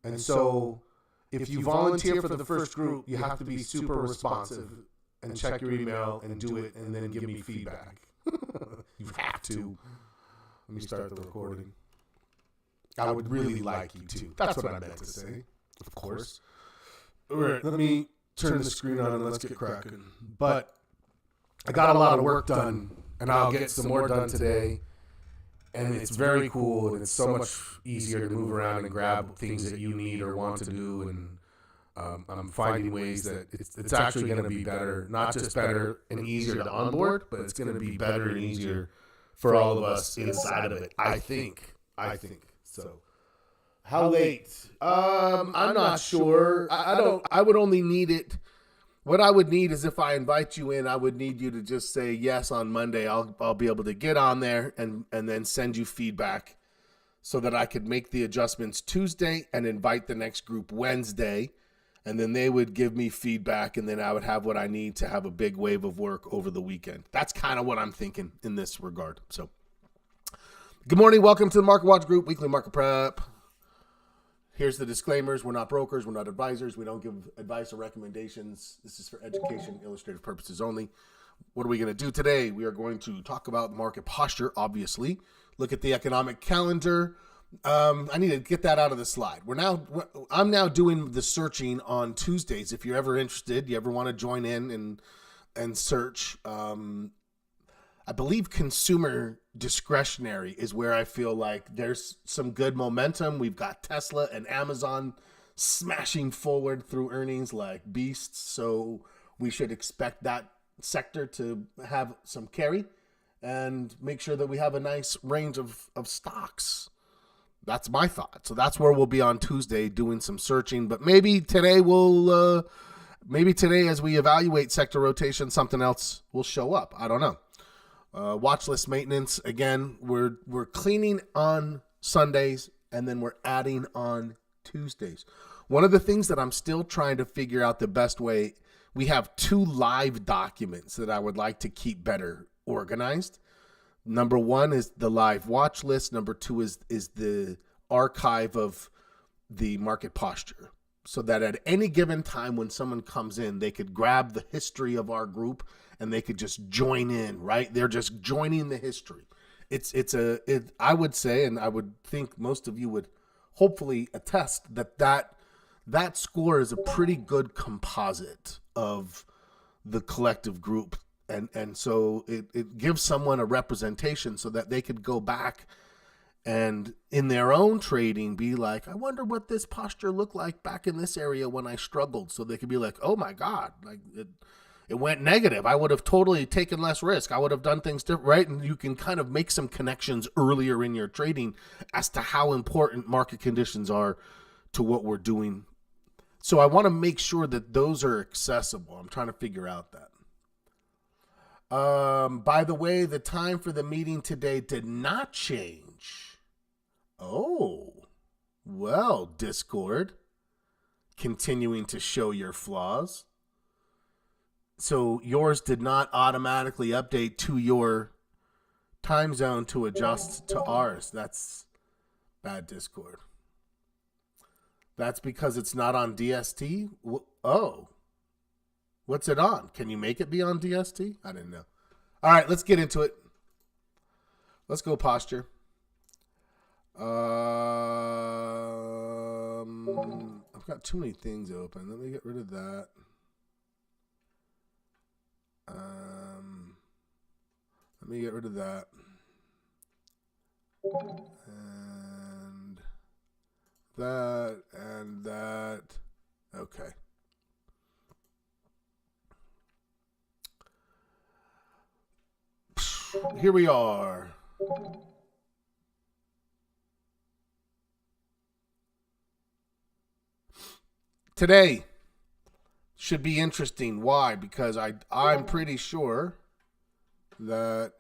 And so if you volunteer for the first group, you have to be super responsive and check your email and do it and then give me feedback. You have to. Let me start the recording. I would really like you to. That's what I meant to say, of course. All right, let me turn the screen on and let's get cracking. But I got a lot of work done, and I'll get some more done today. And it's very cool, and it's so much easier to move around and grab things that you need or want to do. And I'm finding ways that it's actually going to be better, not just better and easier to onboard, but it's going to be better and easier for all of us inside of it. I think. So, how late? I'm not sure. I would only need it. What I would need is if I invite you in, I would need you to just say yes on Monday. I'll be able to get on there and then send you feedback so that I could make the adjustments Tuesday and invite the next group Wednesday. And then they would give me feedback, and then I would have what I need to have a big wave of work over the weekend. That's kind of what I'm thinking in this regard. So, good morning. Welcome to the Market Watch Group Weekly Market Prep. Here's the disclaimers. We're not brokers. We're not advisors. We don't give advice or recommendations. This is for education, illustrative purposes only. What are we going to do today? We are going to talk about market posture, obviously. Look at the economic calendar. I need to get that out of the slide. I'm now doing the searching on Tuesdays. If you're ever interested, you ever want to join in and search, I believe consumer discretionary is where I feel like there's some good momentum. We've got Tesla and Amazon smashing forward through earnings like beasts. So we should expect that sector to have some carry and make sure that we have a nice range of stocks. That's my thought. So that's where we'll be on Tuesday doing some searching. But maybe today as we evaluate sector rotation, something else will show up. I don't know. Watch list maintenance. Again, we're cleaning on Sundays and then we're adding on Tuesdays. One of the things that I'm still trying to figure out the best way, we have 2 live documents that I would like to keep better organized. Number 1 is the live watch list. Number 2 is the archive of the market posture, so that at any given time when someone comes in, they could grab the history of our group and they could just join in, right? They're just joining the history. I would say, and I would think most of you would hopefully attest that score is a pretty good composite of the collective group. And so it gives someone a representation so that they could go back and in their own trading be like, I wonder what this posture looked like back in this area when I struggled. So they could be like, oh my God, like it went negative. I would have totally taken less risk. I would have done things different, right? And you can kind of make some connections earlier in your trading as to how important market conditions are to what we're doing. So I want to make sure that those are accessible. I'm trying to figure out that. By the way, the time for the meeting today did not change. Oh, well, Discord, continuing to show your flaws. So yours did not automatically update to your time zone to adjust to ours. That's bad, Discord. That's because it's not on DST? Oh. What's it on? Can you make it be on DST? I didn't know. All right, let's get into it. Let's go posture. I've got too many things open. Let me get rid of that. Let me get rid of that. And that. Okay. Here we are. Today should be interesting. Why? Because I'm pretty sure that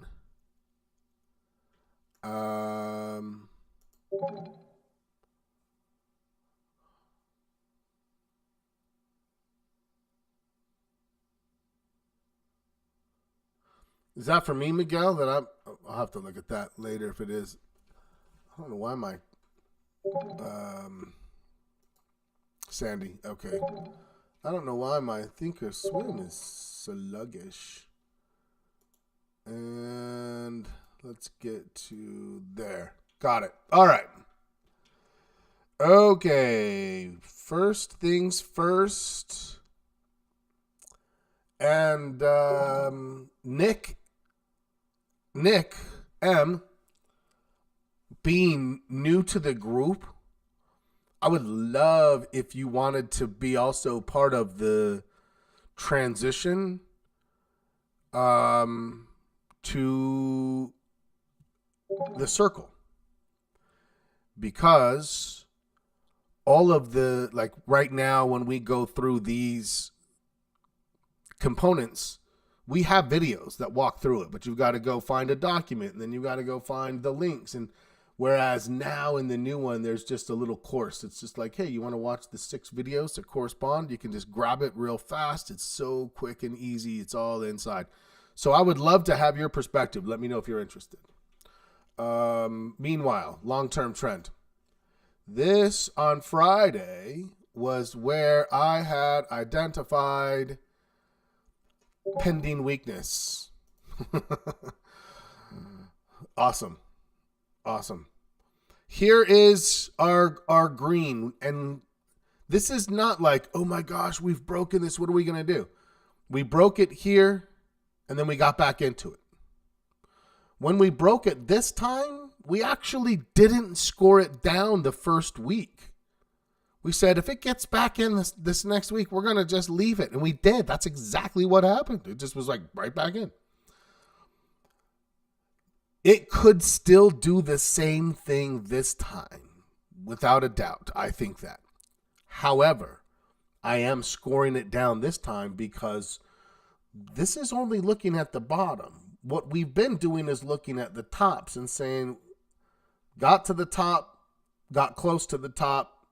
is that for me, Miguel? I'll have to look at that later if it is. I don't know why my Sandy. Okay. I don't know why my Thinkorswim is sluggish. And let's get to there. Got it. All right. Okay. First things first. And Nick M, being new to the group, I would love if you wanted to be also part of the transition to the circle. Because all of the, like right now when we go through these components, we have videos that walk through it, but you've got to go find a document and then you've got to go find the links. And whereas now in the new one, there's just a little course. It's just like, hey, you want to watch the 6 videos that correspond? You can just grab it real fast. It's so quick and easy. It's all inside. So I would love to have your perspective. Let me know if you're interested. Meanwhile, long-term trend. This on Friday was where I had identified pending weakness. Awesome. Here is our green. And this is not like, oh my gosh, we've broken this. What are we going to do? We broke it here and then we got back into it. When we broke it this time, we actually didn't score it down the first week. We said, if it gets back in this next week, we're going to just leave it. And we did. That's exactly what happened. It just was like right back in. It could still do the same thing this time, without a doubt. I think that. However, I am scoring it down this time because this is only looking at the bottom. What we've been doing is looking at the tops and saying, got to the top, got close to the top.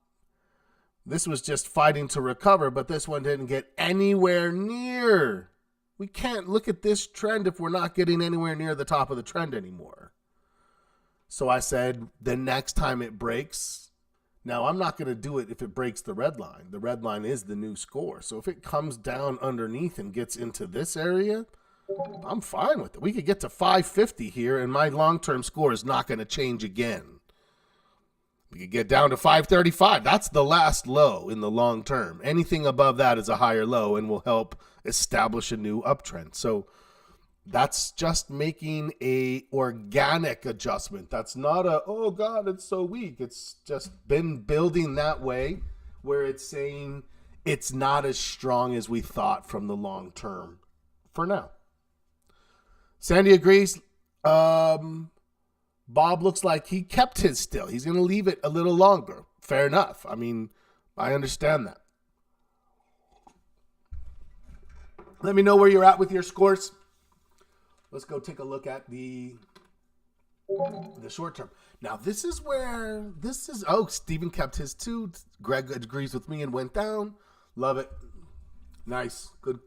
This was just fighting to recover, but this one didn't get anywhere near. We can't look at this trend if we're not getting anywhere near the top of the trend anymore. So I said, the next time it breaks, now I'm not going to do it if it breaks the red line. The red line is the new score. So if it comes down underneath and gets into this area, I'm fine with it. We could get to 550 here, and my long-term score is not going to change again. We could get down to 535. That's the last low in the long term. Anything above that is a higher low and will help establish a new uptrend. So that's just making a organic adjustment. That's not a, oh God, it's so weak. It's just been building that way where it's saying it's not as strong as we thought from the long term for now. Sandy agrees. Bob looks like he kept his still. He's going to leave it a little longer. Fair enough. I mean, I understand that. Let me know where you're at with your scores. Let's go take a look at the short term. Now, this is, Steven kept his too. Greg agrees with me and went down. Love it. Nice. Good.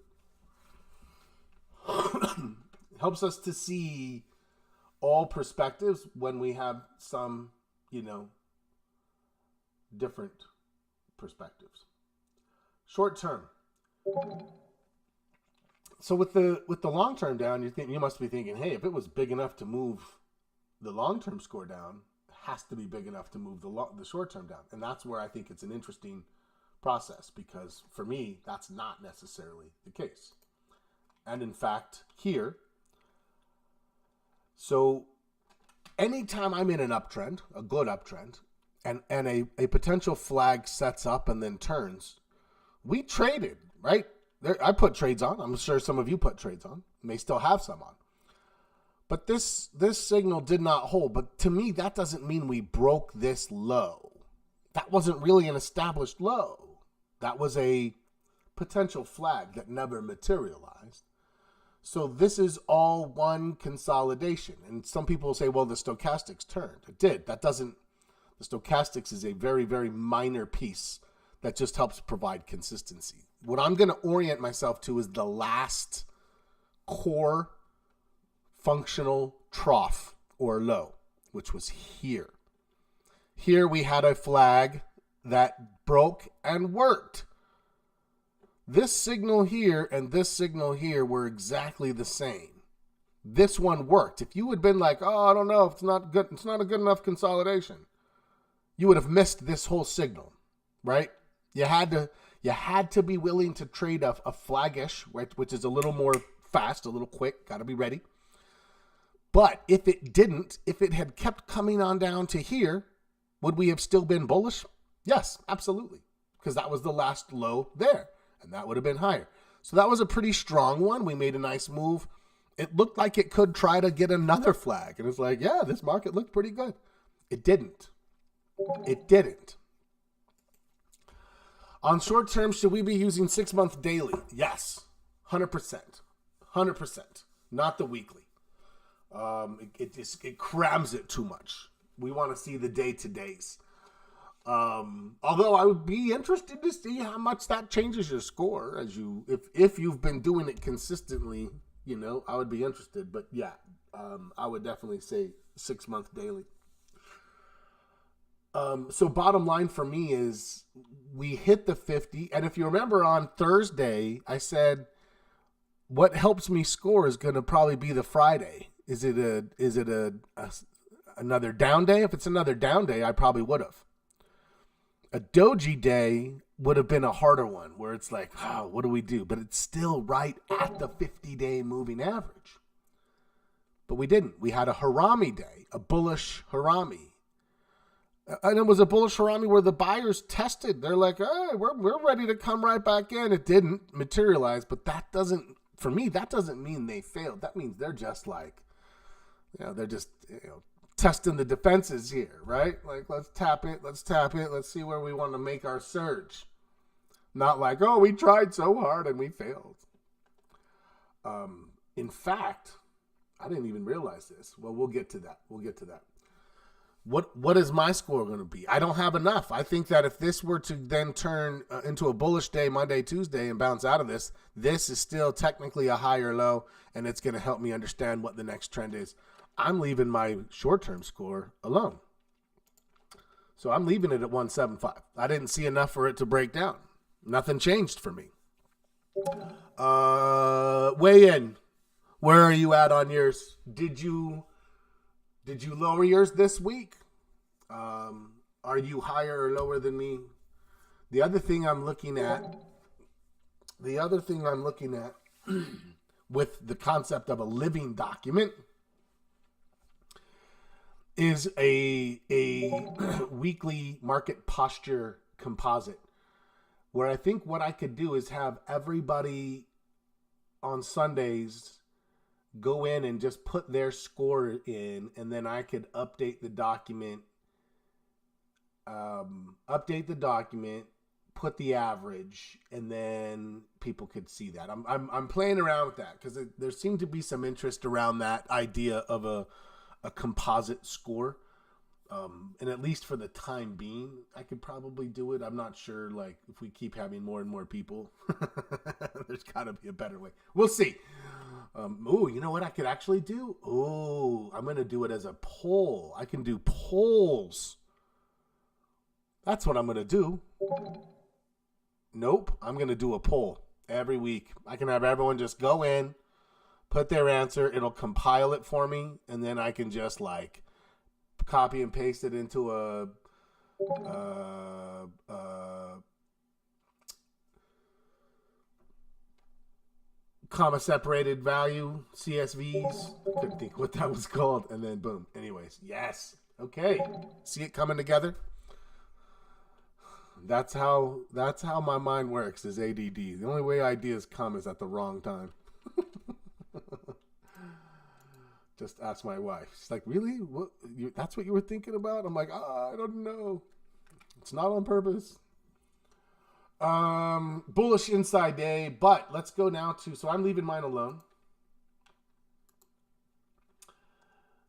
Helps us to see all perspectives when we have some, different perspectives. Short term. So with the long term down, you must be thinking, hey, if it was big enough to move the long term score down, it has to be big enough to move the short term down. And that's where I think it's an interesting process, because for me, that's not necessarily the case. And in fact, here, so anytime I'm in an uptrend, a good uptrend, and a potential flag sets up and then turns, we traded, right? I put trades on. I'm sure some of you put trades on. May still have some on. But this signal did not hold. But to me, that doesn't mean we broke this low. That wasn't really an established low. That was a potential flag that never materialized. So this is all one consolidation. And some people say, well, the stochastics turned. It did. The stochastics is a very, very minor piece that just helps provide consistency. What I'm going to orient myself to is the last core functional trough or low, which was here. Here we had a flag that broke and worked. This signal here and this signal here were exactly the same. This one worked. If you had been like, oh, I don't know, it's not good, it's not a good enough consolidation, you would have missed this whole signal, right? You had to be willing to trade a flaggish, right, which is a little more fast, a little quick, got to be ready. But if it didn't, if it had kept coming on down to here, would we have still been bullish? Yes, absolutely, because that was the last low there, and that would have been higher. So that was a pretty strong one. We made a nice move. It looked like it could try to get another flag, and it's like, yeah, this market looked pretty good. It didn't. It didn't. On short term, should we be using 6-month daily? Yes, 100%. 100%. Not the weekly. It crams it too much. We want to see the day-to-days. Although I would be interested to see how much that changes your score as if you've been doing it consistently, you know, I would be interested. But yeah, I would definitely say 6-month daily. So bottom line for me is we hit the 50. And if you remember on Thursday, I said, what helps me score is going to probably be the Friday. Is it another down day? If it's another down day, I probably would have. A doji day would have been a harder one where it's like, oh, what do we do? But it's still right at the 50-day moving average. But we didn't. We had a harami day, a bullish harami. And it was a bullish harami where the buyers tested. They're like, hey, we're ready to come right back in. It didn't materialize, but that doesn't, for me, that doesn't mean they failed. That means they're just like, they're just, testing the defenses here, right? Like, let's tap it. Let's see where we want to make our surge. Not like, oh, we tried so hard and we failed. In fact, I didn't even realize this. Well, we'll get to that. What is my score going to be? I don't have enough. I think that if this were to then turn into a bullish day, Monday, Tuesday, and bounce out of this, this is still technically a higher low, and it's going to help me understand what the next trend is. I'm leaving my short-term score alone. So I'm leaving it at 175. I didn't see enough for it to break down. Nothing changed for me. Weigh in. Where are you at on yours? Did you lower yours this week? Are you higher or lower than me? The other thing I'm looking at with the concept of a living document is a weekly market posture composite, where I think what I could do is have everybody on Sundays go in and just put their score in, and then I could update the document, put the average, and then people could see that. I'm playing around with that because there seemed to be some interest around that idea of a composite score. And at least for the time being, I could probably do it. I'm not sure, like, if we keep having more and more people, there's got to be a better way. We'll see. You know what I could actually do? I'm going to do it as a poll. I can do polls. That's what I'm going to do. Nope. I'm going to do a poll every week. I can have everyone just go in, put their answer. It'll compile it for me. And then I can just like copy and paste it into a comma separated value, CSVs. I couldn't think what that was called. And then boom. Anyways, yes. Okay. See it coming together? That's how my mind works, is ADD. The only way ideas come is at the wrong time. Just ask my wife. She's like, really? That's what you were thinking about? I'm like, I don't know. It's not on purpose. Bullish inside day, but let's go now to, so I'm leaving mine alone.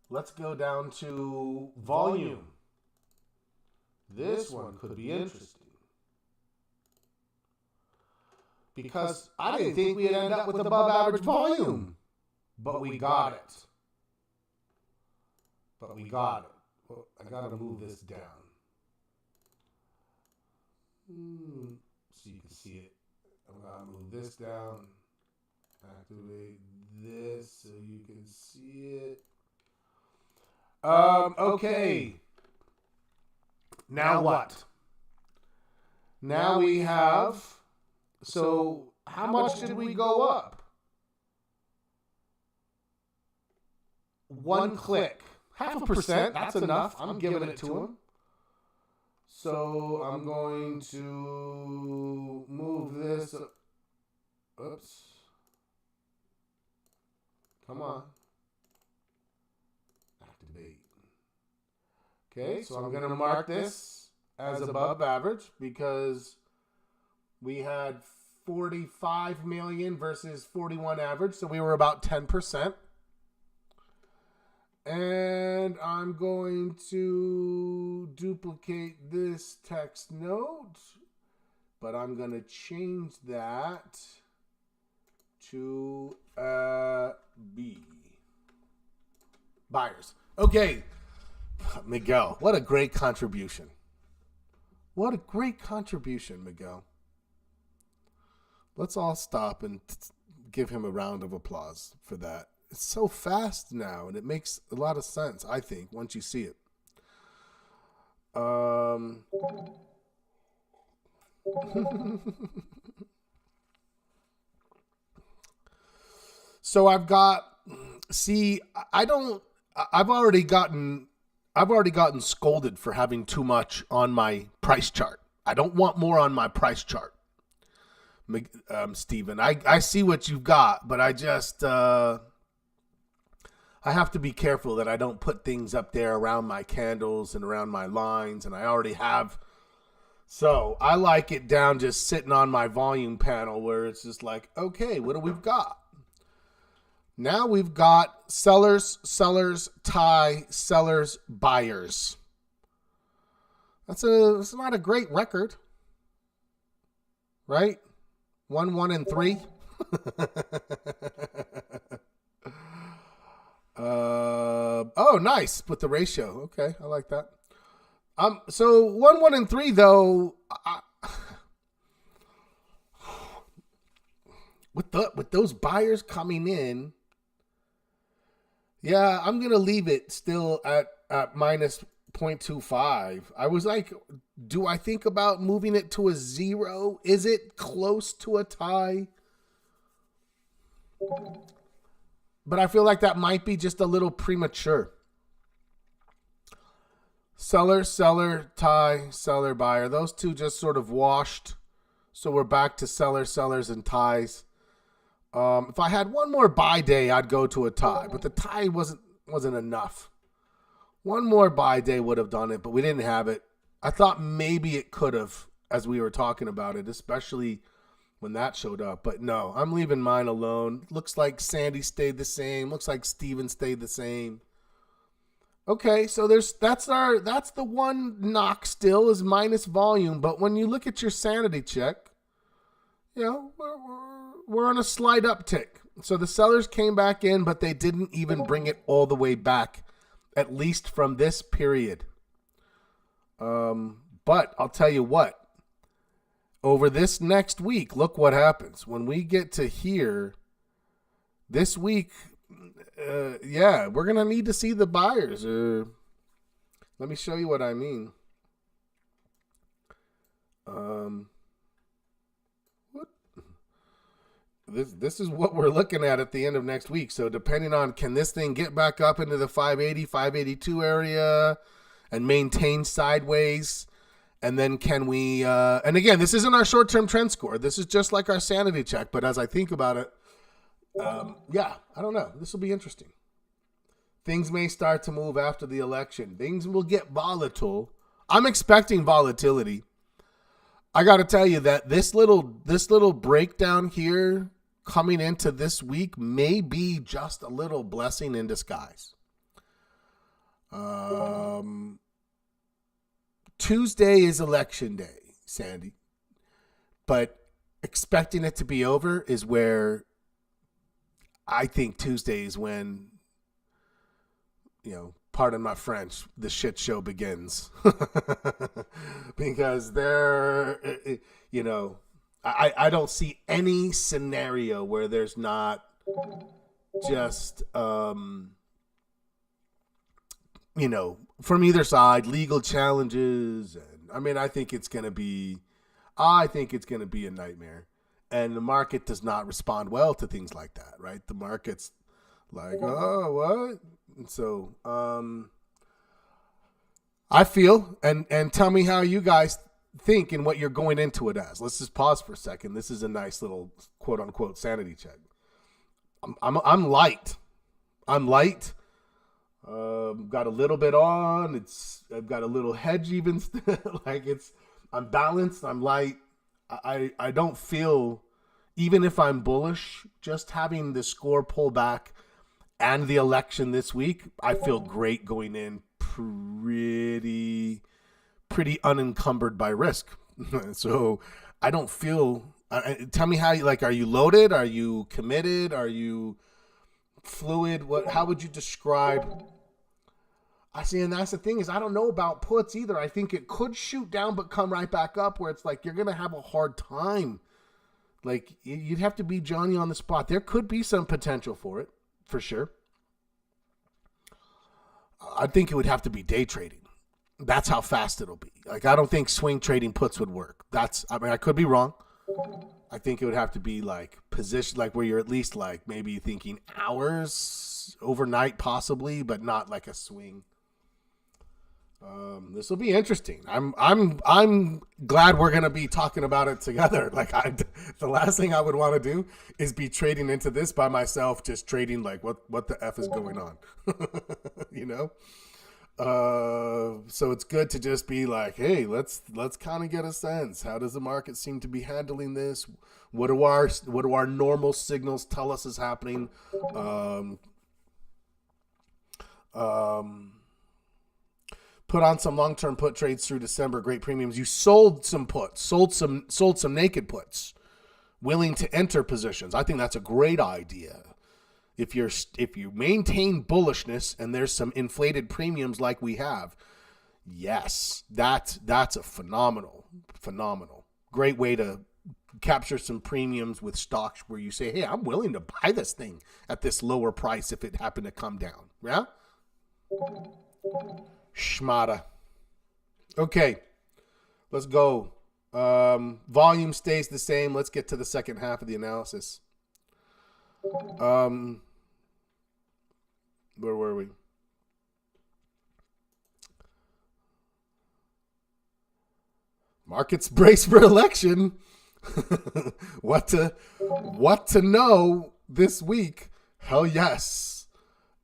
Let's go down to volume. This one could be interesting. Because I didn't think we'd end up with above average volume. But we got it. Well, I gotta move this down. so you can see it. I'm going to move this down. Activate this so you can see it. Okay. Now what? Now we have, so how much did we go up? One click. 0.5%, that's enough. I'm giving it to him. So I'm going to move this. Oops. Come on. Activate. Okay, so I'm going to mark this as above average because we had 45 million versus 41 average, so we were about 10%. And I'm going to duplicate this text note, but I'm going to change that to B. Buyers. Okay. Miguel, what a great contribution. What a great contribution, Miguel. Let's all stop and give him a round of applause for that. It's so fast now, and it makes a lot of sense, I think, once you see it. So I've got, I've already gotten scolded for having too much on my price chart. I don't want more on my price chart, Steven. I see what you've got, but I just, I have to be careful that I don't put things up there around my candles and around my lines, and I already have. So I like it down just sitting on my volume panel where it's just like, okay, what do we got? Now we've got sellers, tie, sellers, buyers. That's not a great record, right? 1, 1, and 3. Oh, nice. With the ratio. Okay, I like that. So 1, 1, and 3 though. With those buyers coming in, yeah, I'm gonna leave it still at minus 0.25. I was like, do I think about moving it to a 0? Is it close to a tie? But I feel like that might be just a little premature. Seller, tie, seller, buyer. Those two just sort of washed. So we're back to sellers, and ties. If I had one more buy day, I'd go to a tie. But the tie wasn't enough. One more buy day would have done it, but we didn't have it. I thought maybe it could have as we were talking about it, especially when that showed up. But no, I'm leaving mine alone. Looks like Sandy stayed the same. Looks like Steven stayed the same. Okay, so that's the one knock still is minus volume. But when you look at your sanity check, you know, we're on a slight uptick. So the sellers came back in, but they didn't even bring it all the way back, at least from this period. But I'll tell you what. Over this next week, look what happens. When we get to here, this week, we're going to need to see the buyers. Let me show you what I mean. This is what we're looking at the end of next week. So depending on, can this thing get back up into the 580, 582 area and maintain sideways? And then can we, and again, this isn't our short-term trend score. This is just like our sanity check. But as I think about it, I don't know. This will be interesting. Things may start to move after the election. Things will get volatile. I'm expecting volatility. I got to tell you that this little breakdown here coming into this week may be just a little blessing in disguise. Tuesday is election day, Sandy. But expecting it to be over is where I think Tuesday is when, pardon my French, the shit show begins. Because I don't see any scenario where there's not just from either side legal challenges, and I mean I think it's gonna be a nightmare, and the market does not respond well to things like that, right? The market's like, oh, what? And so I feel, and tell me how you guys think and what you're going into it as. Let's just pause for a second. This is a nice little quote unquote sanity check. I'm light. I'm light. Got a little bit on. I've got a little hedge even. I'm balanced. I'm light. I don't feel, even if I'm bullish, just having the score pull back and the election this week, I feel great going in, pretty unencumbered by risk. So I don't feel. Tell me how you are you loaded? Are you committed? Are you fluid? How would you describe? I see, and that's the thing is I don't know about puts either. I think it could shoot down but come right back up, where it's like you're gonna have a hard time. Like you'd have to be Johnny on the spot. There could be some potential for it, for sure. I think it would have to be day trading. That's how fast it'll be. Like I don't think swing trading puts would work. I could be wrong. I think it would have to be like position, like where you're at least like maybe thinking hours overnight, possibly, but not like a swing. This will be interesting. I'm glad we're gonna be talking about it together. Like the last thing I would want to do is be trading into this by myself, just trading like what the F is going on, So it's good to just be like, hey, let's kind of get a sense. How does the market seem to be handling this? What do our normal signals tell us is happening? Put on some long-term put trades through December, great premiums. You sold some puts, sold some naked puts, willing to enter positions. I think that's a great idea. If you maintain bullishness and there's some inflated premiums like we have, yes, that's a phenomenal, great way to capture some premiums with stocks where you say, hey, I'm willing to buy this thing at this lower price if it happened to come down. Yeah? Schmata. Okay, let's go. Volume stays the same. Let's get to the second half of the analysis. Where were we? Markets brace for election. What to know this week? Hell yes.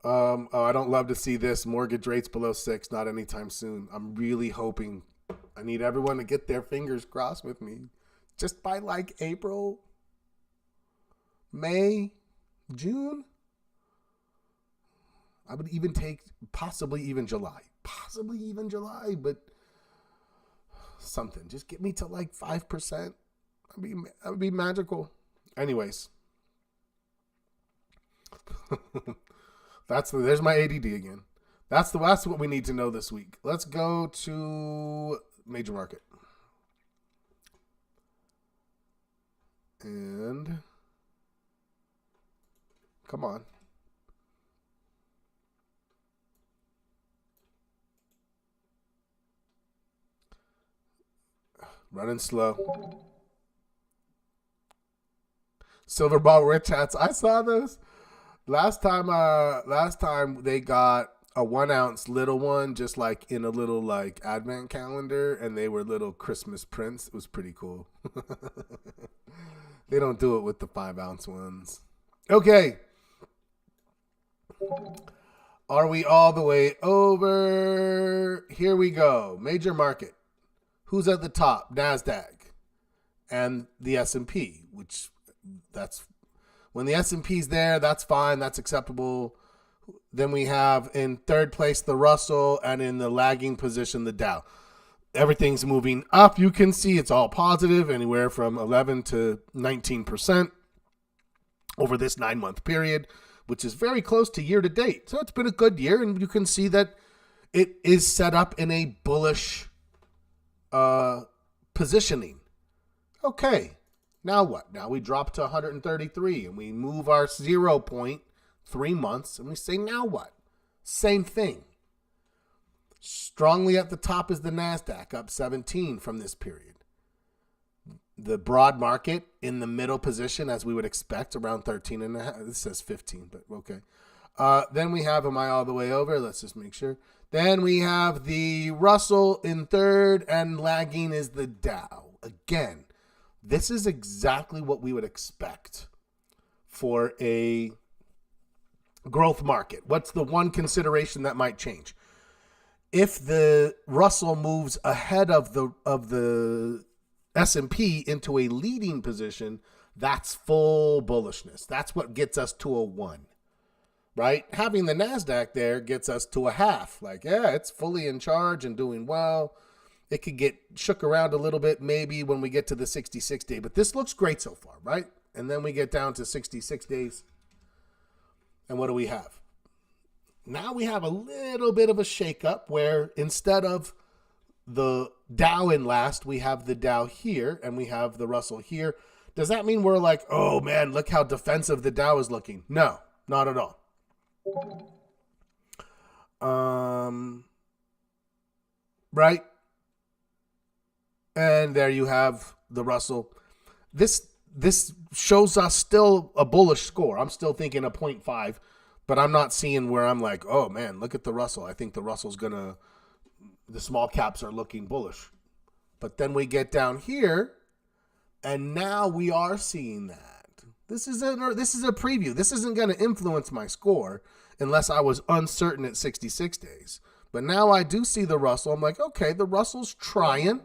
I don't love to see this. Mortgage rates below 6, not anytime soon. I'm really hoping. I need everyone to get their fingers crossed with me. Just by like April, May, June. I would even take possibly even July, but something. Just get me to like 5%. That would be magical. Anyways. There's my ADD again. That's what we need to know this week. Let's go to major market. And come on. Running slow. Silver ball rich hats. I saw those. Last time they got a 1 ounce little one, just like in a little like advent calendar, and they were little Christmas prints. It was pretty cool. They don't do it with the 5 ounce ones. Okay. Are we all the way over? Here we go. Major market. Who's at the top? NASDAQ and the S&P, which that's when the S&P's there, that's fine. That's acceptable. Then we have in third place the Russell, and in the lagging position the Dow. Everything's moving up. You can see it's all positive, anywhere from 11 to 19% over this 9-month period, which is very close to year to date. So it's been a good year, and you can see that it is set up in a bullish positioning. Okay. Now what? Now we drop to 133 and we move our 0 point 3 months and we say, now what? Same thing. Strongly at the top is the NASDAQ, up 17 from this period. The broad market in the middle position, as we would expect, around 13 and a half. This says 15, but okay. Then we have, am I all the way over? Let's just make sure. Then we have the Russell in third, and lagging is the Dow. Again, this is exactly what we would expect for a growth market. What's the one consideration that might change? If the Russell moves ahead of the S&P into a leading position, that's full bullishness. That's what gets us to a 1, right? Having the NASDAQ there gets us to a half. Like, yeah, it's fully in charge and doing well. It could get shook around a little bit maybe when we get to the 66 day, but this looks great so far, right? And then we get down to 66 days. And what do we have? Now we have a little bit of a shakeup where instead of the Dow in last, we have the Dow here and we have the Russell here. Does that mean we're like, oh man, look how defensive the Dow is looking? No, not at all. Right? And there you have the Russell. This shows us still a bullish score. I'm still thinking a 0.5. But I'm not seeing where I'm like, oh, man, look at the Russell. I think the Russell's the small caps are looking bullish. But then we get down here, and now we are seeing that. This is a preview. This isn't going to influence my score unless I was uncertain at 66 days. But now I do see the Russell. I'm like, okay, the Russell's trying.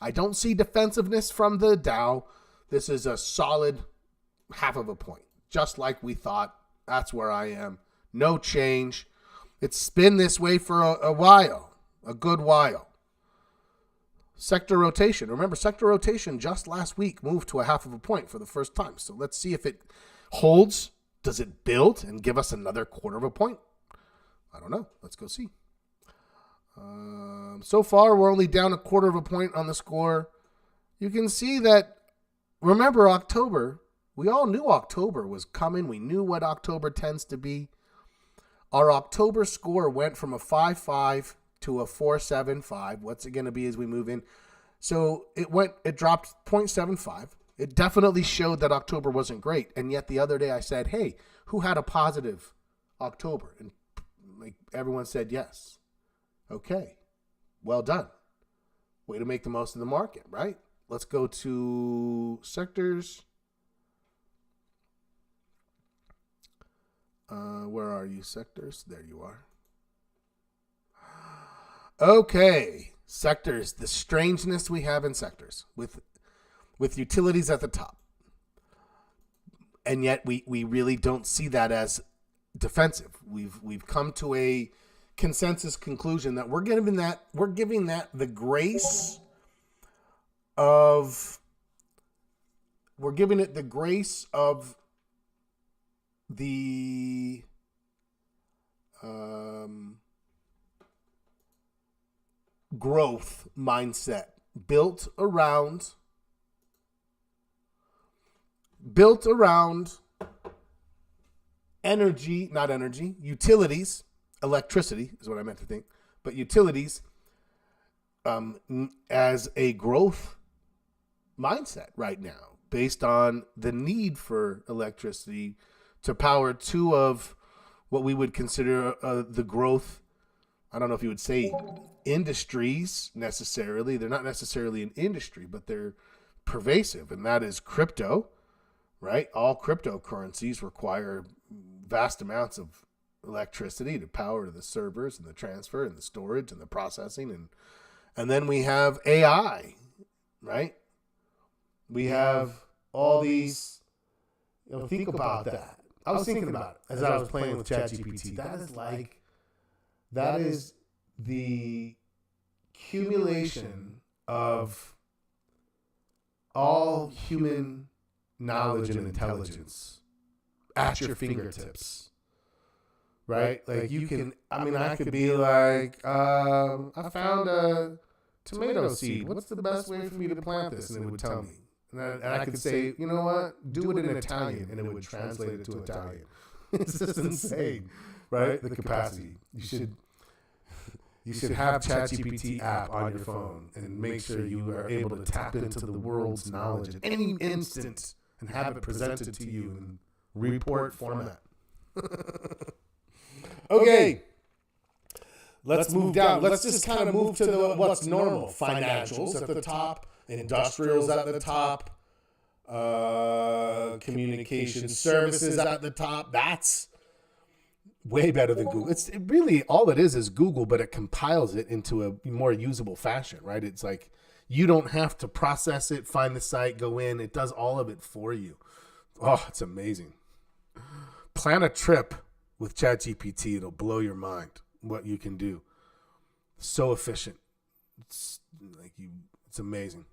I don't see defensiveness from the Dow. This is a solid half of a point. Just like we thought. That's where I am. No change. It's been this way for a while. A good while. Sector rotation. Remember, sector rotation just last week moved to a half of a point for the first time. So let's see if it holds. Does it build and give us another quarter of a point? I don't know. Let's go see. So far, we're only down a quarter of a point on the score. You can see that, remember October, we all knew October was coming. We knew what October tends to be. Our October score went from a 5.5 to a 4.75. What's it going to be as we move in? So it dropped 0.75. It definitely showed that October wasn't great. And yet the other day I said, hey, who had a positive October? And like everyone said yes. Okay, well done. Way to make the most of the market, right? Let's go to sectors. Where are you, sectors? There you are. Okay, sectors. The strangeness we have in sectors with utilities at the top. And yet we really don't see that as defensive. We've come to a consensus conclusion that we're giving that the grace of the growth mindset built around utilities, electricity is what I meant to think, but utilities as a growth mindset right now based on the need for electricity to power two of what we would consider the growth. I don't know if you would say industries necessarily. They're not necessarily an industry, but they're pervasive, and that is crypto, right? All cryptocurrencies require vast amounts of electricity to power the servers and the transfer and the storage and the processing. And then we have AI, right? We have all these, think about that. I was thinking about it as I was playing with ChatGPT. That is the accumulation of all human knowledge and intelligence at your fingertips, right? Like you can, I could be like, I found a tomato seed. What's the best way for me to plant this? And it would tell me. And I could say, you know what? Do it in Italian, and it would translate it to Italian. It's just insane, right? The capacity. You should have ChatGPT app on your phone and make sure you are able to tap into the world's knowledge at any instant and have it presented to you in report format. Okay. Let's move down. Let's just kind of move to what's normal. Financials at the top, industrials at the top, communication services at the top. That's way better than Google. It's really all it is Google, but it compiles it into a more usable fashion, right? It's like you don't have to process it, find the site, go in. It does all of it for you. Oh, it's amazing. Plan a trip with ChatGPT. It'll blow your mind what you can do. So efficient. It's amazing.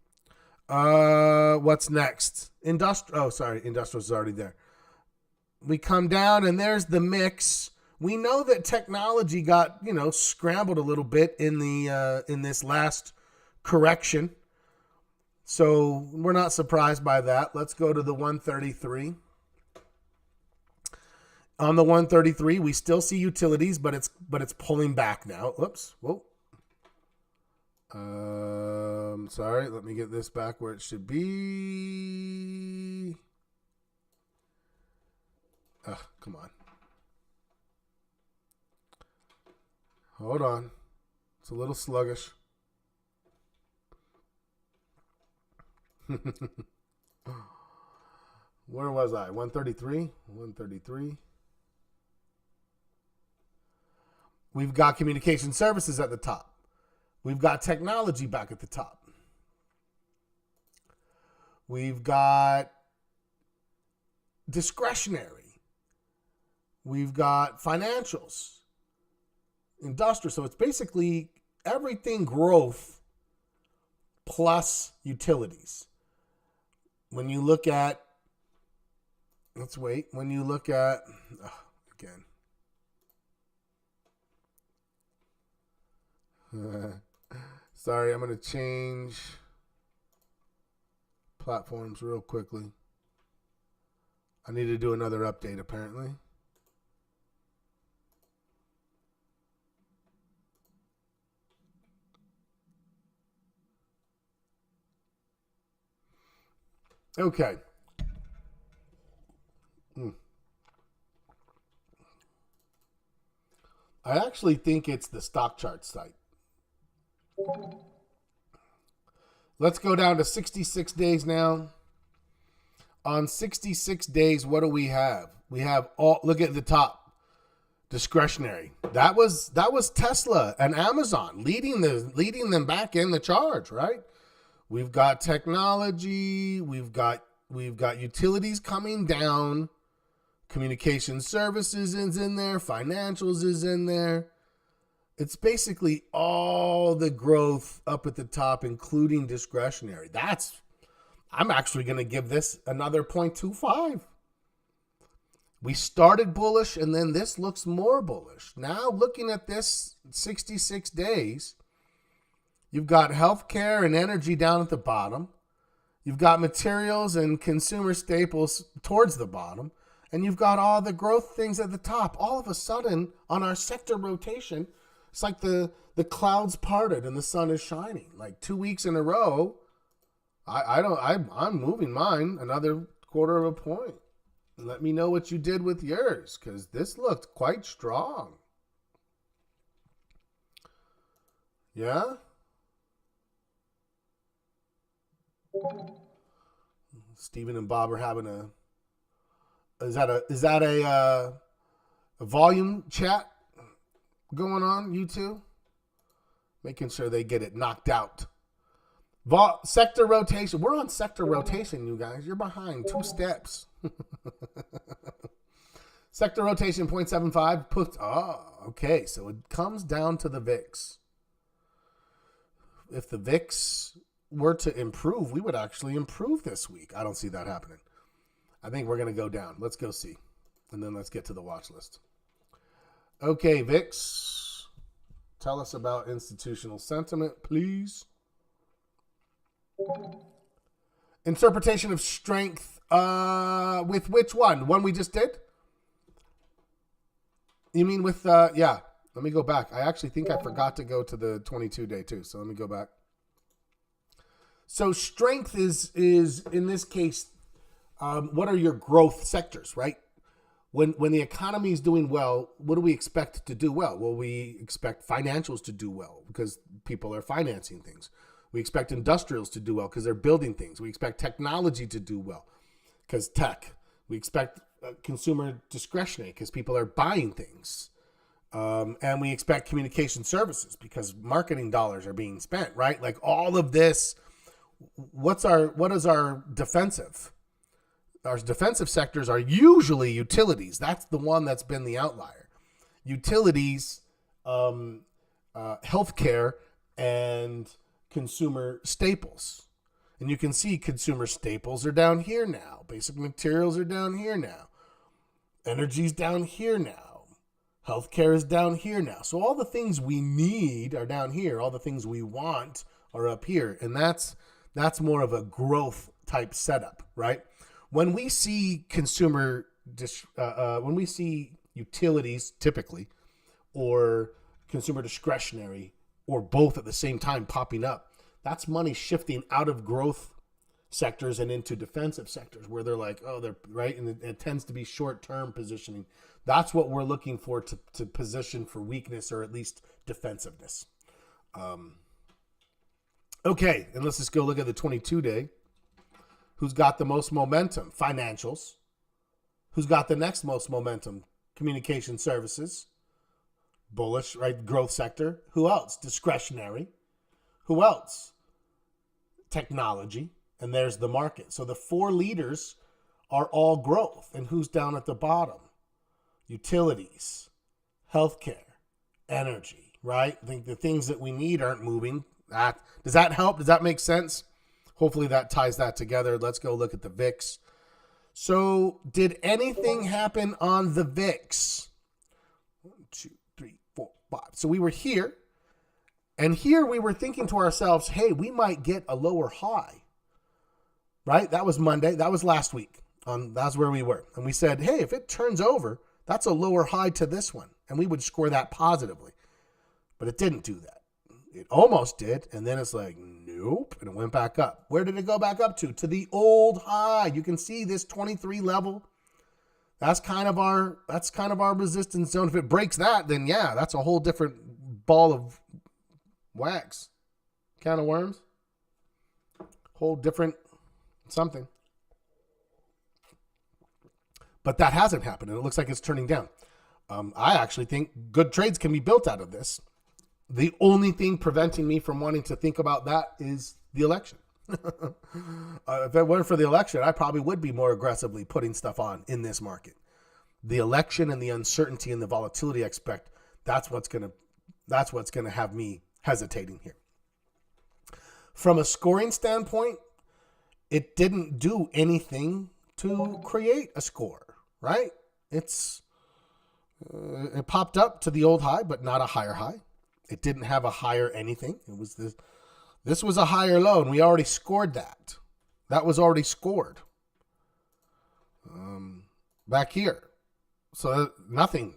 What's next? Industrial's already there. We come down and there's the mix. We know that technology got, scrambled a little bit in this last correction. So we're not surprised by that. Let's go to the 133. On the 133, we still see utilities, but it's pulling back now. Oops. Whoa. Sorry. Let me get this back where it should be. Come on. Hold on. It's a little sluggish. Where was I? 133? 133. We've got communication services at the top. We've got technology back at the top. We've got discretionary. We've got financials, industrial. So it's basically everything growth plus utilities. When you look at, again. Sorry, I'm going to change platforms real quickly. I need to do another update, apparently. Okay. I actually think it's the stock chart site. Let's go down to 66 days now. On 66 days, what do we have? We have look at the top. Discretionary. That was Tesla and Amazon leading them back in the charge, right? We've got technology, we've got utilities coming down, communication services is in there, financials is in there. It's basically all the growth up at the top, including discretionary. I'm actually going to give this another 0.25. We started bullish, and then this looks more bullish. Now, looking at this 66 days, you've got healthcare and energy down at the bottom. You've got materials and consumer staples towards the bottom. And you've got all the growth things at the top. All of a sudden, on our sector rotation, it's like the clouds parted and the sun is shining. Like 2 weeks in a row, I'm moving mine another 1/4 point. Let me know what you did with yours, because this looked quite strong. Yeah? Stephen and Bob are having is that a volume chat going on, you two? Making sure they get it knocked out. Sector rotation. We're on sector rotation, you guys. You're behind 2 steps. Sector rotation 0.75. Okay. So it comes down to the VIX. If the VIX were to improve, we would actually improve this week. I don't see that happening. I think we're going to go down. Let's go see. And then let's get to the watch list. Okay, VIX. Tell us about institutional sentiment, please. Interpretation of strength. With which one? One we just did? You mean with, yeah. Let me go back. I actually think I forgot to go to the 22 day too. So let me go back. So strength is in this case, what are your growth sectors, right? When the economy is doing well, what do we expect to do well? Well, we expect financials to do well because people are financing things. We expect industrials to do well because they're building things. We expect technology to do well because tech. We expect consumer discretionary because people are buying things. And we expect communication services because marketing dollars are being spent, right? Like all of this, what is our defensive? Our defensive sectors are usually utilities. That's the one that's been the outlier. Utilities, healthcare, and consumer staples. And you can see consumer staples are down here now. Basic materials are down here now. Energy's down here now. Healthcare is down here now. So all the things we need are down here. All the things we want are up here. And that's more of a growth type setup, right? When we see when we see utilities typically, or consumer discretionary, or both at the same time popping up, that's money shifting out of growth sectors and into defensive sectors where they're like, oh, they're right. And it tends to be short-term positioning. That's what we're looking for to position for weakness or at least defensiveness. Okay, and let's just go look at the 22 day. Who's got the most momentum? Financials. Who's got the next most momentum? Communication services. Bullish, right? Growth sector. Who else? Discretionary. Who else? Technology. And there's the market. So the four leaders are all growth. And who's down at the bottom? Utilities, healthcare, energy, right? I think the things that we need aren't moving. Does that help? Does that make sense? Hopefully that ties that together. Let's go look at the VIX. So did anything happen on the VIX? 1, 2, 3, 4, 5. So we were here. And here we were thinking to ourselves, hey, we might get a lower high. Right? That was Monday. That was last week. That's where we were. And we said, hey, if it turns over, that's a lower high to this one. And we would score that positively. But it didn't do that. It almost did. And then it's like, nope. And it went back up. Where did it go back up to? To the old high. You can see this 23 level. That's kind of our resistance zone. If it breaks that, then yeah, that's a whole different ball of wax. Can of worms. Whole different something. But that hasn't happened, and it looks like it's turning down. I actually think good trades can be built out of this. The only thing preventing me from wanting to think about that is the election. If it weren't for the election, I probably would be more aggressively putting stuff on in this market. The election and the uncertainty and the volatility I expect, that's what's gonna have me hesitating here. From a scoring standpoint, it didn't do anything to create a score, right? It popped up to the old high, but not a higher high. It didn't have a higher anything. It was this was a higher low, and we already scored that. That was already scored. Back here. So nothing.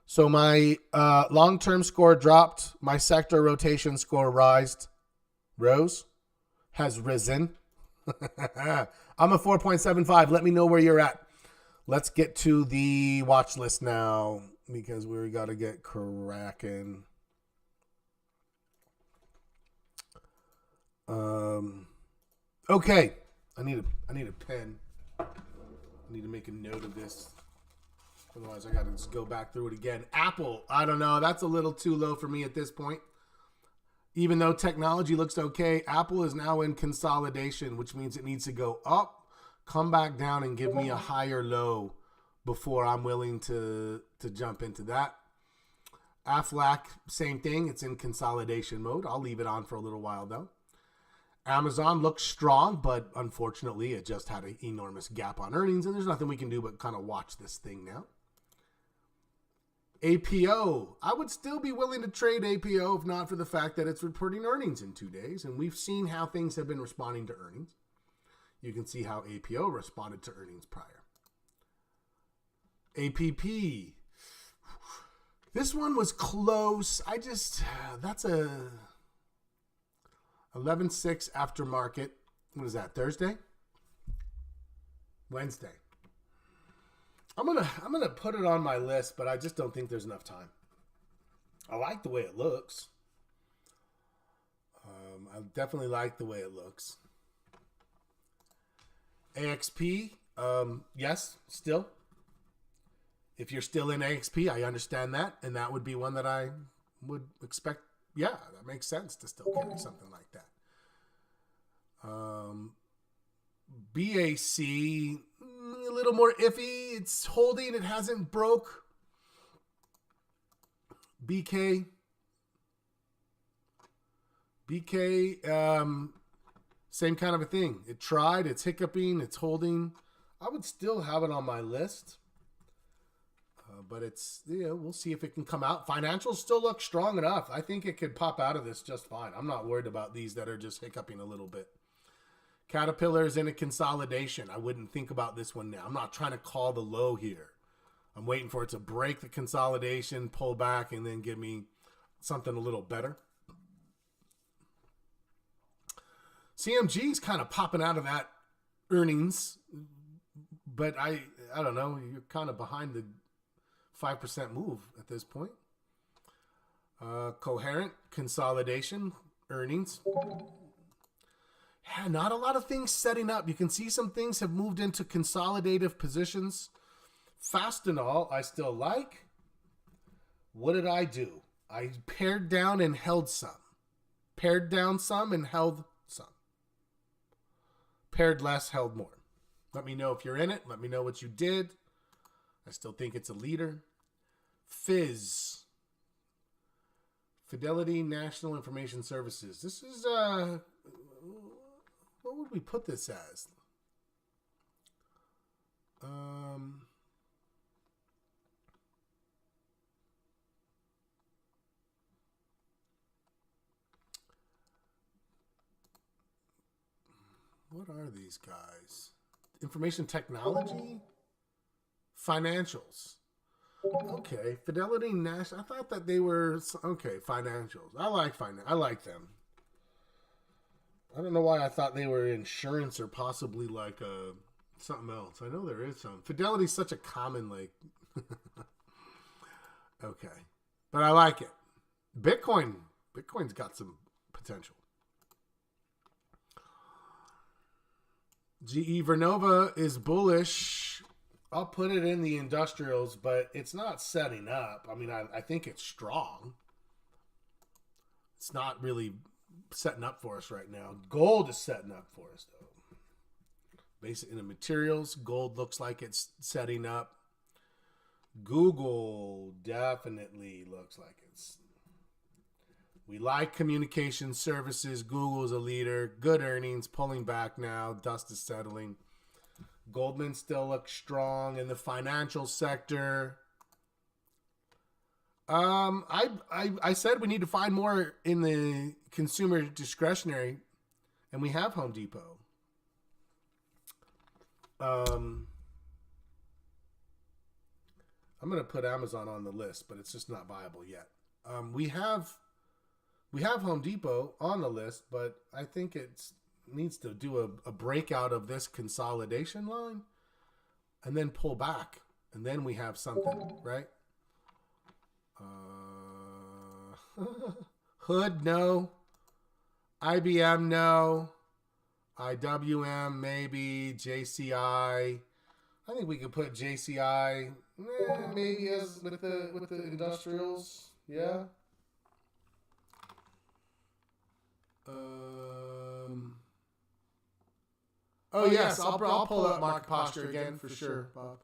So my long-term score dropped. My sector rotation score has risen. I'm a 4.75. Let me know where you're at. Let's get to the watch list now because we got to get cracking. Okay. I need a pen. I need to make a note of this. Otherwise, I got to just go back through it again. Apple, I don't know. That's a little too low for me at this point. Even though technology looks okay, Apple is now in consolidation, which means it needs to go up, come back down, and give me a higher low before I'm willing to jump into that. Aflac, same thing. It's in consolidation mode. I'll leave it on for a little while, though. Amazon looks strong, but unfortunately, it just had an enormous gap on earnings, and there's nothing we can do but kind of watch this thing now. APO. I would still be willing to trade APO if not for the fact that it's reporting earnings in 2 days. And we've seen how things have been responding to earnings. You can see how APO responded to earnings prior. APP. This one was close. That's a 11.6 aftermarket. What is that, Thursday? Wednesday. I'm gonna put it on my list, but I just don't think there's enough time. I like the way it looks. I definitely like the way it looks. AXP, yes, still. If you're still in AXP, I understand that, and that would be one that I would expect. Yeah, that makes sense to still carry something like that. BAC, a little more iffy. It's holding. It hasn't broke. BK, same kind of a thing. It tried. It's hiccuping. It's holding. I would still have it on my list. But it's, we'll see if it can come out. Financials still look strong enough. I think it could pop out of this just fine. I'm not worried about these that are just hiccuping a little bit. Caterpillar's in a consolidation. I wouldn't think about this one now. I'm not trying to call the low here. I'm waiting for it to break the consolidation, pull back, and then give me something a little better. CMG's kind of popping out of that earnings, but I don't know. You're kind of behind the 5% move at this point. Coherent consolidation earnings. Yeah, not a lot of things setting up. You can see some things have moved into consolidative positions. Fastenal, I still like. What did I do? I pared down and held some. Pared down some and held some. Paired less, held more. Let me know if you're in it. Let me know what you did. I still think it's a leader. Fizz. Fidelity National Information Services. This is, what would we put this as? What are these guys? Information technology? Financials. Okay, Fidelity National. I thought that they were financials. I like them. I don't know why I thought they were insurance or possibly like something else. I know there is some. Fidelity's such a common okay, but I like it. Bitcoin's got some potential. GE Vernova is bullish. I'll put it in the industrials, but it's not setting up. I mean, I think it's strong. It's not really setting up for us right now. Gold is setting up for us, though. Basic in the materials, gold looks like it's setting up. Google definitely looks like it's. We like communication services. Google's a leader. Good earnings, pulling back now. Dust is settling. Goldman still looks strong in the financial sector. I said we need to find more in the consumer discretionary, and we have Home Depot. I'm going to put Amazon on the list, but it's just not viable yet. We have Home Depot on the list, but I think it needs to do a breakout of this consolidation line and then pull back, and then we have something, right? Hood, no. IBM, no. IWM, maybe. JCI. I think we could put JCI maybe as with the industrials. Yeah. Oh yes, I'll pull up market posture again for sure, Bob.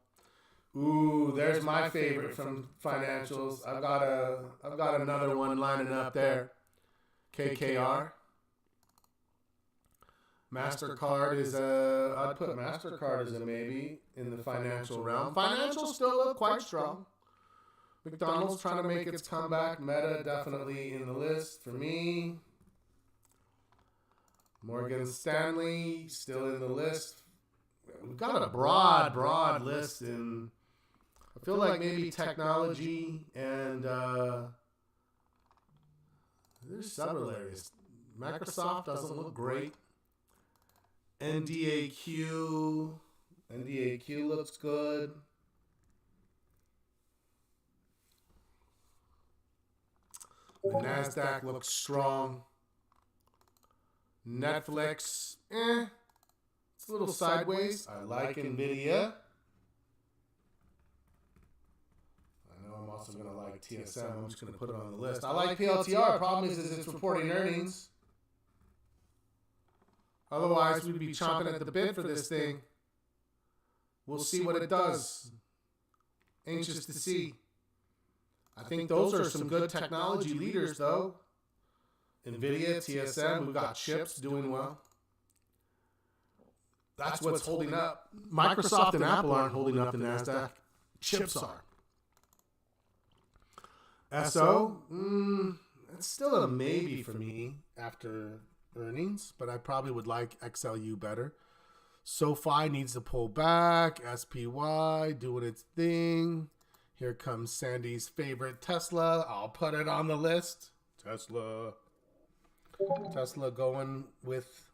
Ooh, there's my favorite from financials. I've got another one lining up there. KKR. MasterCard is I'd put MasterCard as a maybe in the financial realm. Financials still look quite strong. McDonald's trying to make its comeback. Meta definitely in the list for me. Morgan Stanley still in the list. We've got a broad list, and I feel like maybe technology and there's several areas. Microsoft doesn't look great. NDAQ looks good. The NASDAQ looks strong. Netflix, it's a little sideways. I like NVIDIA. I know I'm also going to like TSM. I'm just going to put it on the list. I like PLTR. Problem is it's reporting earnings. Otherwise, we'd be chomping at the bit for this thing. We'll see what it does. Anxious to see. I think those are some good technology leaders, though. NVIDIA, TSM, we've got chips doing well. That's what's holding up. Microsoft and Apple aren't holding up the NASDAQ. Chips are. SO, it's still a maybe for me after earnings, but I probably would like XLU better. SoFi needs to pull back. SPY doing its thing. Here comes Sandy's favorite Tesla. I'll put it on the list. Tesla going with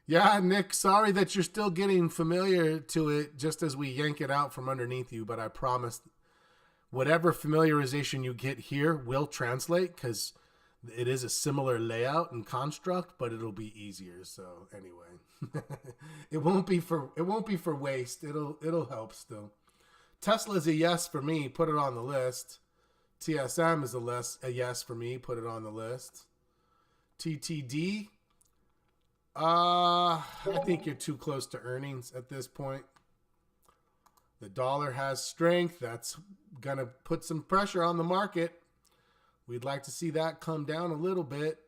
yeah, Nick, sorry that you're still getting familiar to it just as we yank it out from underneath you, but I promise whatever familiarization you get here will translate, because it is a similar layout and construct, but it'll be easier. So anyway, it won't be for waste. It'll help still. Tesla's a yes for me. Put it on the list. TSM is a yes for me. Put it on the list. TTD. I think you're too close to earnings at this point. The dollar has strength. That's going to put some pressure on the market. We'd like to see that come down a little bit.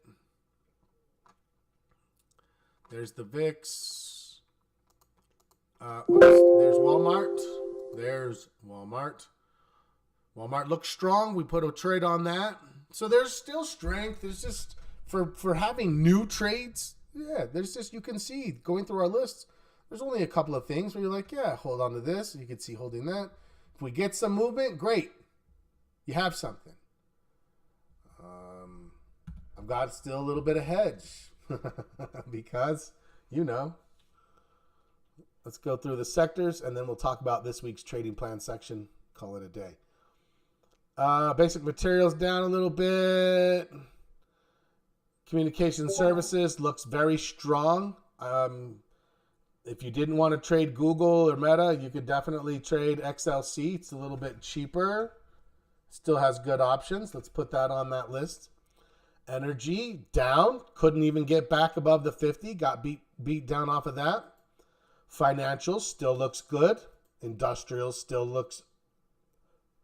There's the VIX. There's Walmart. There's Walmart. Walmart looks strong. We put a trade on that. So there's still strength. There's just, for having new trades, yeah, there's just, you can see going through our lists, there's only a couple of things where you're like, yeah, hold on to this. You can see holding that. If we get some movement, great. You have something. I've got still a little bit of hedge because, let's go through the sectors and then we'll talk about this week's trading plan section. Call it a day. Basic materials down a little bit. Communication services looks very strong. If you didn't want to trade Google or Meta, you could definitely trade XLC. It's a little bit cheaper. Still has good options. Let's put that on that list. Energy down. Couldn't even get back above the 50. Got beat down off of that. Financials still looks good. Industrial still looks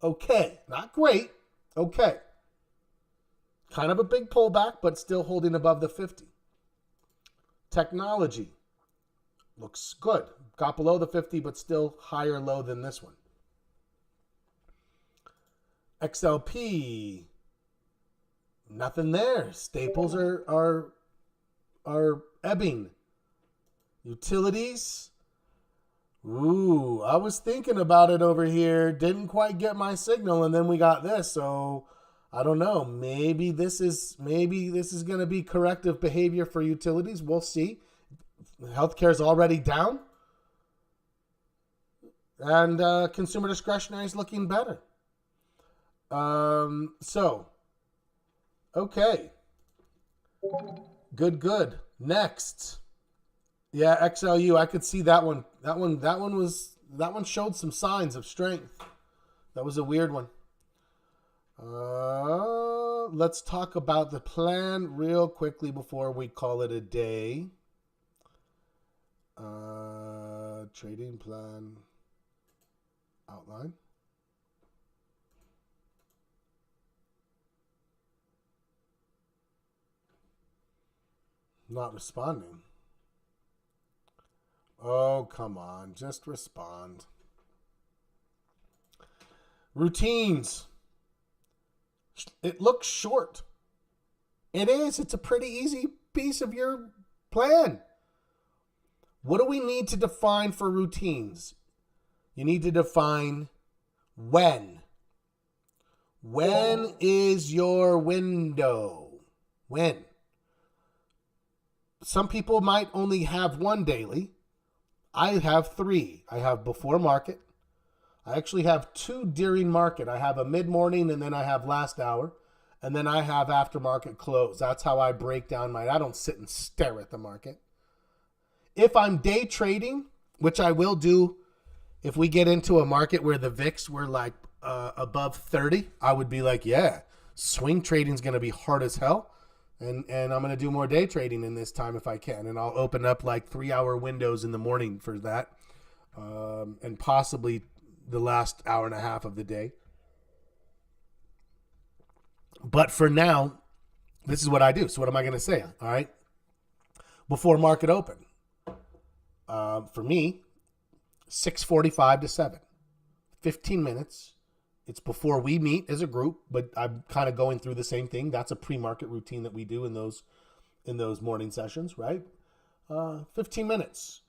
okay. Not great. Okay. Kind of a big pullback, but still holding above the 50. Technology looks good. Got below the 50, but still higher low than this one. XLP, nothing there. Staples are ebbing. Utilities, ooh, I was thinking about it over here. Didn't quite get my signal, and then we got this. So I don't know. Maybe this is going to be corrective behavior for utilities. We'll see. Healthcare is already down, and consumer discretionary is looking better. So, okay. Good. Next. Yeah, XLU, I could see that one. That one showed some signs of strength. That was a weird one. Let's talk about the plan real quickly before we call it a day. Trading plan outline. Not responding. Oh, come on. Just respond. Routines. It looks short. It is. It's a pretty easy piece of your plan. What do we need to define for routines? You need to define when. When is your window? When? Some people might only have one daily. I have 3. I have before market. I actually have 2 during market. I have a mid-morning and then I have last hour. And then I have after market close. That's how I break down I don't sit and stare at the market. If I'm day trading, which I will do if we get into a market where the VIX were like above 30, I would be like, yeah, swing trading is going to be hard as hell. And I'm going to do more day trading in this time if I can. And I'll open up like 3-hour windows in the morning for that. And possibly the last hour and a half of the day. But for now, this is what I do. So what am I going to say? All right. Before market open. For me, 6:45 to 7. 15 minutes. It's before we meet as a group, but I'm kind of going through the same thing. That's a pre-market routine that we do in those morning sessions, right? 15 minutes.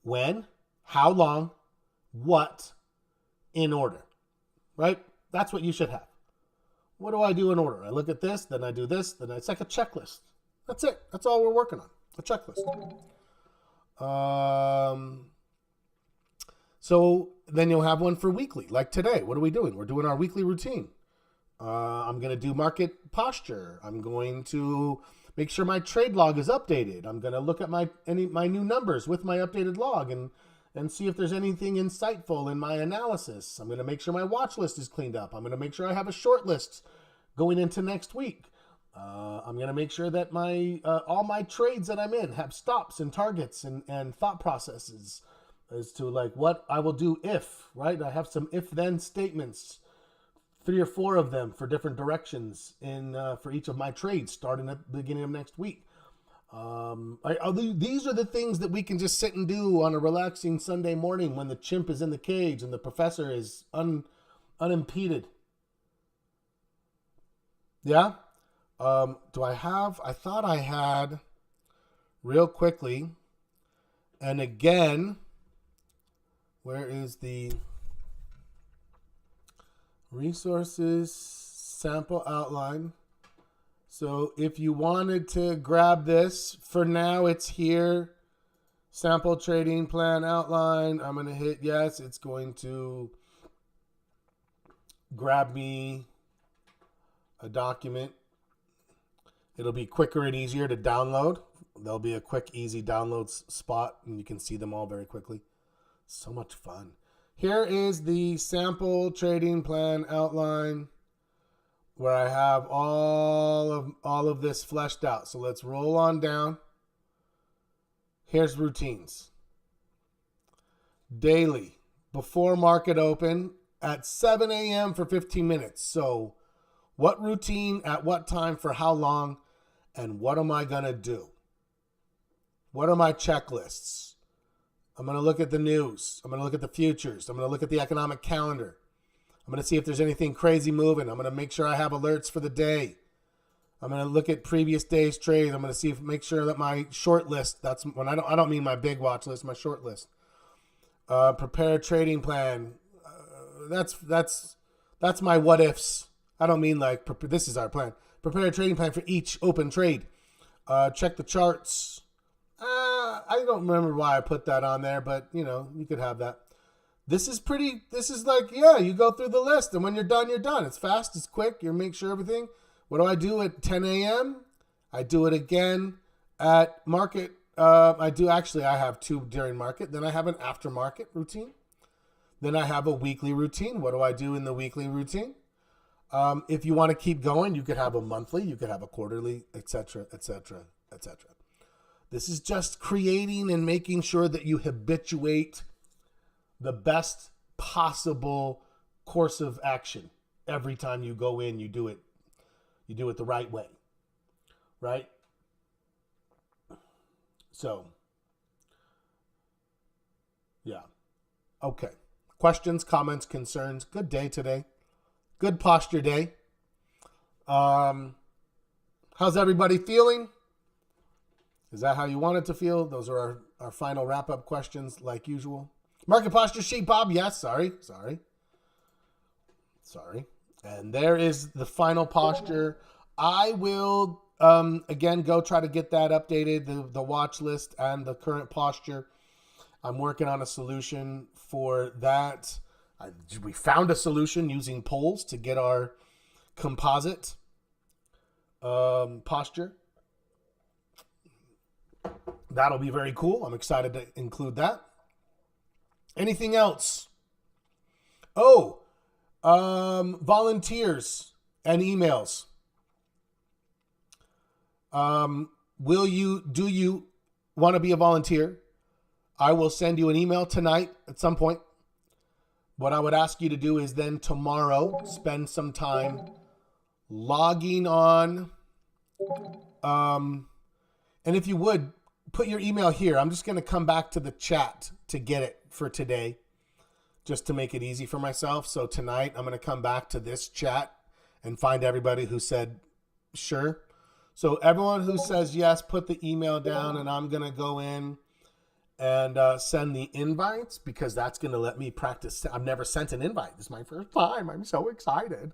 When, how long, what, in order, right? That's what you should have. What do I do in order? I look at this, then I do this, then it's like a checklist. That's it. That's all we're working on. A checklist. So then you'll have one for weekly. Like today, what are we doing? We're doing our weekly routine. I'm going to do market posture. I'm going to make sure my trade log is updated. I'm going to look at my new numbers with my updated log and see if there's anything insightful in my analysis. I'm going to make sure my watch list is cleaned up. I'm going to make sure I have a short list going into next week. I'm going to make sure that all my trades that I'm in have stops and targets and thought processes as to like what I will do if, right? I have some if-then statements, 3 or 4 of them for different directions for each of my trades starting at the beginning of next week. These are the things that we can just sit and do on a relaxing Sunday morning when the chimp is in the cage and the professor is unimpeded. Yeah? I thought I had real quickly, and again, where is the resources sample outline? So if you wanted to grab this, for now it's here. Sample trading plan outline. I'm going to hit yes. It's going to grab me a document. It'll be quicker and easier to download. There'll be a quick, easy download spot, and you can see them all very quickly. So much fun. Here is the sample trading plan outline where I have all of this fleshed out. So let's roll on down. Here's routines. Daily, before market open at 7 a.m. for 15 minutes. So what routine at what time for how long, and what am I going to do? What are my checklists? I'm going to look at the news. I'm going to look at the futures. I'm going to look at the economic calendar. I'm going to see if there's anything crazy moving. I'm going to make sure I have alerts for the day. I'm going to look at previous day's trades. I'm going to make sure that my short list, that's when I don't mean my big watch list, my short list. Prepare a trading plan. That's my what ifs. I don't mean like this is our plan. Prepare a trading plan for each open trade. Check the charts. I don't remember why I put that on there, but you could have that. This is like, yeah, you go through the list, and when you're done, you're done. It's fast, it's quick. You make sure everything. What do I do at 10 a.m.? I do it again at market. I have 2 during market. Then I have an after market routine. Then I have a weekly routine. What do I do in the weekly routine? If you want to keep going, you could have a monthly, you could have a quarterly, etc., etc., etc. This is just creating and making sure that you habituate the best possible course of action. Every time you go in, you do it the right way, right? So, yeah. Okay. questions, comments, concerns. Good day today. Good posture day. How's everybody feeling? Is that how you want it to feel? Those are our final wrap-up questions like usual. Market posture sheet, Bob. Yes, sorry. And there is the final posture. I will, again, go try to get that updated, the watch list and the current posture. I'm working on a solution for that. We found a solution using polls to get our composite posture. That'll be very cool. I'm excited to include that. Anything else? Volunteers and emails. Do you want to be a volunteer? I will send you an email tonight at some point. What I would ask you to do is then tomorrow spend some time logging on. And if you would, put your email here. I'm just going to come back to the chat to get it for today, just to make it easy for myself. So tonight I'm going to come back to this chat and find everybody who said sure. So everyone who says yes, put the email down, and I'm going to go in and send the invites, because that's going to let me practice. I've never sent an invite. This is my first time. I'm so excited.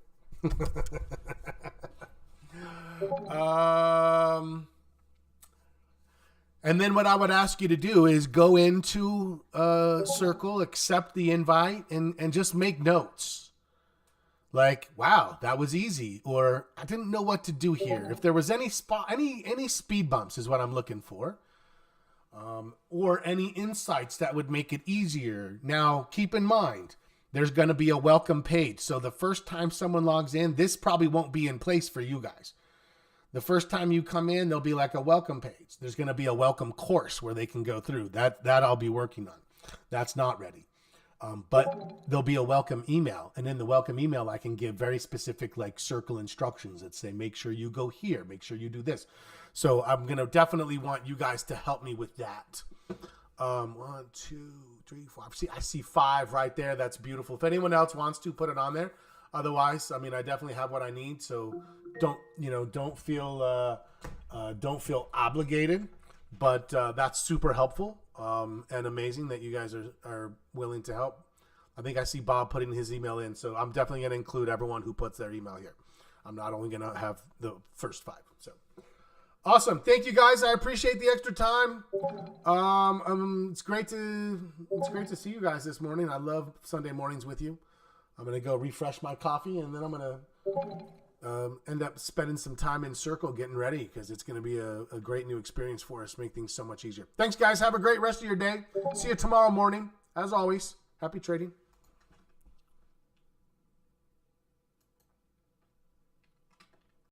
And then what I would ask you to do is go into Circle, accept the invite, and just make notes. Like, wow, that was easy. Or I didn't know what to do here. If there was any speed bumps is what I'm looking for. Or any insights that would make it easier. Now, keep in mind, there's going to be a welcome page. So the first time someone logs in, this probably won't be in place for you guys. The first time you come in, there'll be like a welcome page. There's going to be a welcome course where they can go through. That I'll be working on. That's not ready. But there'll be a welcome email. And in the welcome email, I can give very specific like Circle instructions that say, make sure you go here. Make sure you do this. So I'm going to definitely want you guys to help me with that. 1, 2, 3, 4. I see 5 right there. That's beautiful. If anyone else wants to, put it on there. Otherwise, I mean, I definitely have what I need. So don't feel obligated, but that's super helpful and amazing that you guys are willing to help. I think I see Bob putting his email in, so I'm definitely going to include everyone who puts their email here. I'm not only going to have the first 5. So awesome. Thank you guys. I appreciate the extra time. It's great to see you guys this morning. I love Sunday mornings with you. I'm going to go refresh my coffee, and then I'm going to end up spending some time in Circle getting ready, because it's going to be a great new experience for us, make things so much easier. Thanks, guys. Have a great rest of your day. See you tomorrow morning. As always, happy trading.